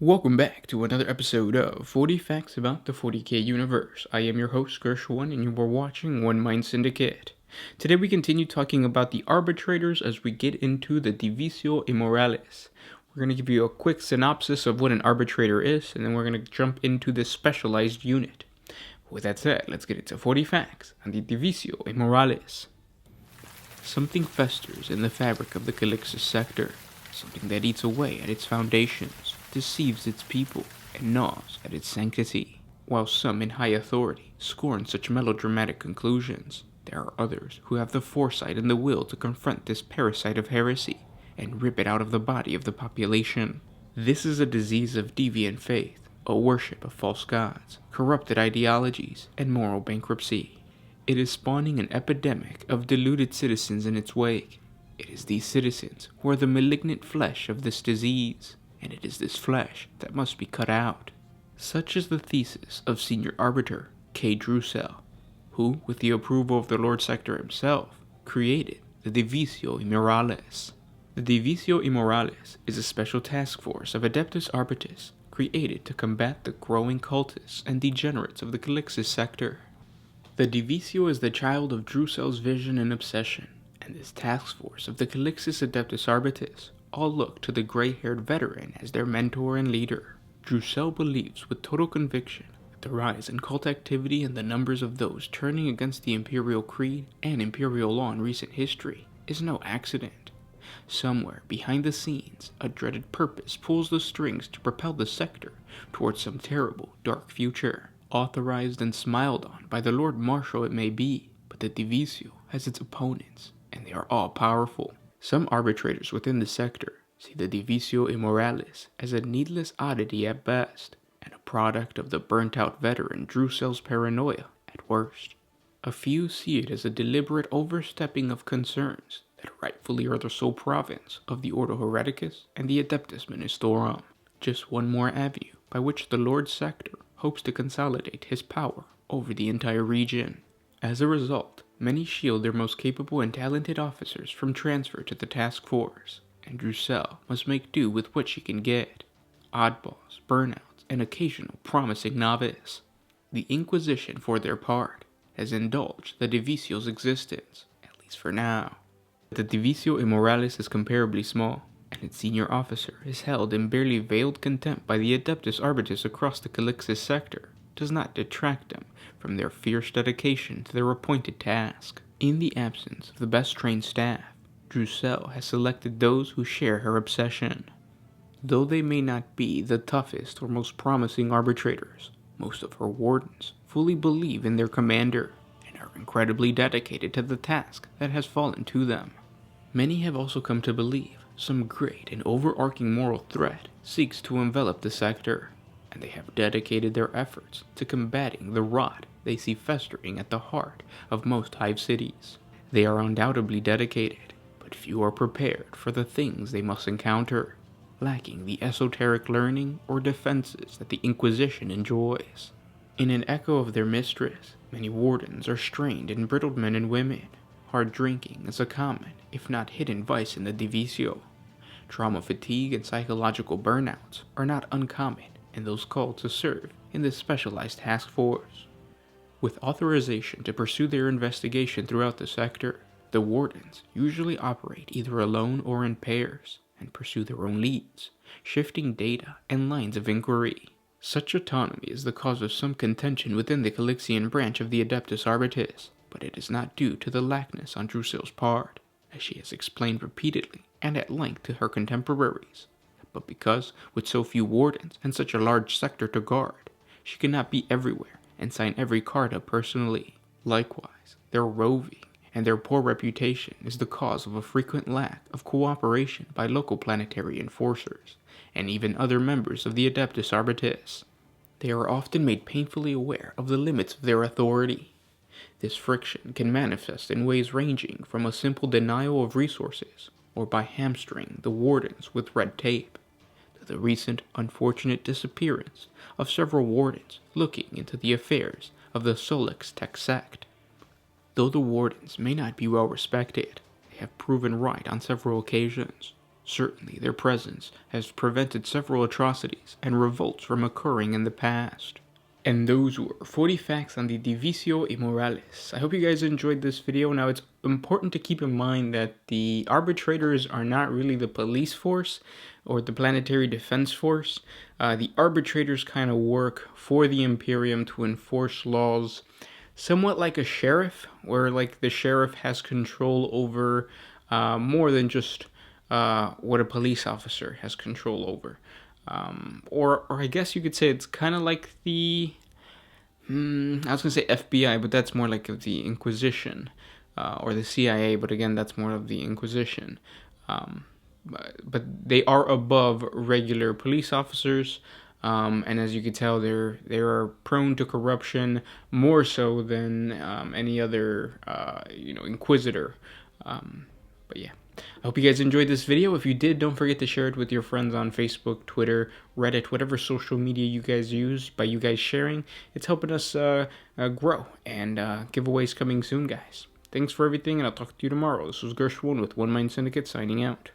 Welcome back to another episode of 40 Facts About the 40K Universe. I am your host, Gershwin, and you are watching One Mind Syndicate. Today we continue talking about the arbitrators as we get into the Divisio Immoralis. We're going to give you a quick synopsis of what an arbitrator is, and then we're going to jump into this specialized unit. With that said, let's get into 40 facts on the Divisio Immoralis. Something festers in the fabric of the Calixtus sector, something that eats away at its foundations, deceives its people, and gnaws at its sanctity. While some in high authority scorn such melodramatic conclusions, there are others who have the foresight and the will to confront this parasite of heresy and rip it out of the body of the population. This is a disease of deviant faith, a worship of false gods, corrupted ideologies, and moral bankruptcy. It is spawning an epidemic of deluded citizens in its wake. It is these citizens who are the malignant flesh of this disease, and it is this flesh that must be cut out. Such is the thesis of Senior Arbiter K. Drusel, who, with the approval of the Lord Sector himself, created the Divisio Immoralis. The Divisio Immoralis is a special task force of Adeptus Arbites created to combat the growing cultists and degenerates of the Calixtus sector. The Divisio is the child of Drusel's vision and obsession, and this task force of the Calixtus Adeptus Arbites all look to the gray-haired veteran as their mentor and leader. Drusel believes with total conviction that the rise in cult activity and the numbers of those turning against the Imperial Creed and Imperial law in recent history is no accident. Somewhere behind the scenes, a dreaded purpose pulls the strings to propel the sector towards some terrible, dark future. Authorized and smiled on by the Lord Marshal it may be, but the Divisio has its opponents, and they are all powerful. Some arbitrators within the sector see the Divisio Immoralis as a needless oddity at best, and a product of the burnt-out veteran Drusel's paranoia at worst. A few see it as a deliberate overstepping of concerns that rightfully are the sole province of the Ordo Hereticus and the Adeptus Ministorum. Just one more avenue by which the Lord Sector hopes to consolidate his power over the entire region. As a result, many shield their most capable and talented officers from transfer to the task force, and Drusel must make do with what she can get: oddballs, burnouts, and occasional promising novice. The Inquisition, for their part, has indulged the Divisio's existence, at least for now. The Divisio Immoralis is comparably small, and its senior officer is held in barely veiled contempt by the Adeptus Arbites across the Calixtus sector, does not detract them from their fierce dedication to their appointed task. In the absence of the best trained staff, Drusel has selected those who share her obsession. Though they may not be the toughest or most promising arbitrators, most of her wardens fully believe in their commander and are incredibly dedicated to the task that has fallen to them. Many have also come to believe some great and overarching moral threat seeks to envelop the sector, and they have dedicated their efforts to combating the rot they see festering at the heart of most hive cities. They are undoubtedly dedicated, but few are prepared for the things they must encounter, lacking the esoteric learning or defenses that the Inquisition enjoys. In an echo of their mistress, many wardens are strained and brittled men and women. Hard drinking is a common, if not hidden, vice in the Divisio. Trauma fatigue and psychological burnouts are not uncommon in those called to serve in this specialized task force. With authorization to pursue their investigation throughout the sector, the wardens usually operate either alone or in pairs and pursue their own leads, shifting data and lines of inquiry. Such autonomy is the cause of some contention within the Calixian branch of the Adeptus Arbites, but it is not due to the lackness on Drusel's part, as she has explained repeatedly and at length to her contemporaries, but because, with so few wardens and such a large sector to guard, she cannot be everywhere and sign every card up personally. Likewise, their roving and their poor reputation is the cause of a frequent lack of cooperation by local planetary enforcers, and even other members of the Adeptus Arbites. They are often made painfully aware of the limits of their authority. This friction can manifest in ways ranging from a simple denial of resources, or by hamstring the wardens with red tape, to the recent unfortunate disappearance of several wardens looking into the affairs of the Solix Tech sect. Though the wardens may not be well respected, they have proven right on several occasions. Certainly, their presence has prevented several atrocities and revolts from occurring in the past. And those were 40 facts on the Divisio Immoralis. I hope you guys enjoyed this video. Now, it's important to keep in mind that the arbitrators are not really the police force or the planetary defense force. The arbitrators kind of work for the Imperium to enforce laws, somewhat like a sheriff, where like the sheriff has control over more than just what a police officer has control over. Or I guess you could say it's kind of like the, I was going to say FBI, but that's more like of the Inquisition, or the CIA, but again, that's more of the Inquisition. But they are above regular police officers, and as you can tell, they are prone to corruption more so than any other, Inquisitor. But yeah. I hope you guys enjoyed this video. If you did, don't forget to share it with your friends on Facebook, Twitter, Reddit, whatever social media you guys use. By you guys sharing, it's helping us grow. And giveaways coming soon, guys. Thanks for everything, and I'll talk to you tomorrow. This was Gershwin with One Mind Syndicate signing out.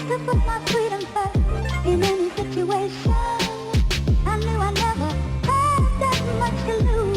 To put my freedom first in any situation. I knew I never had that much to lose.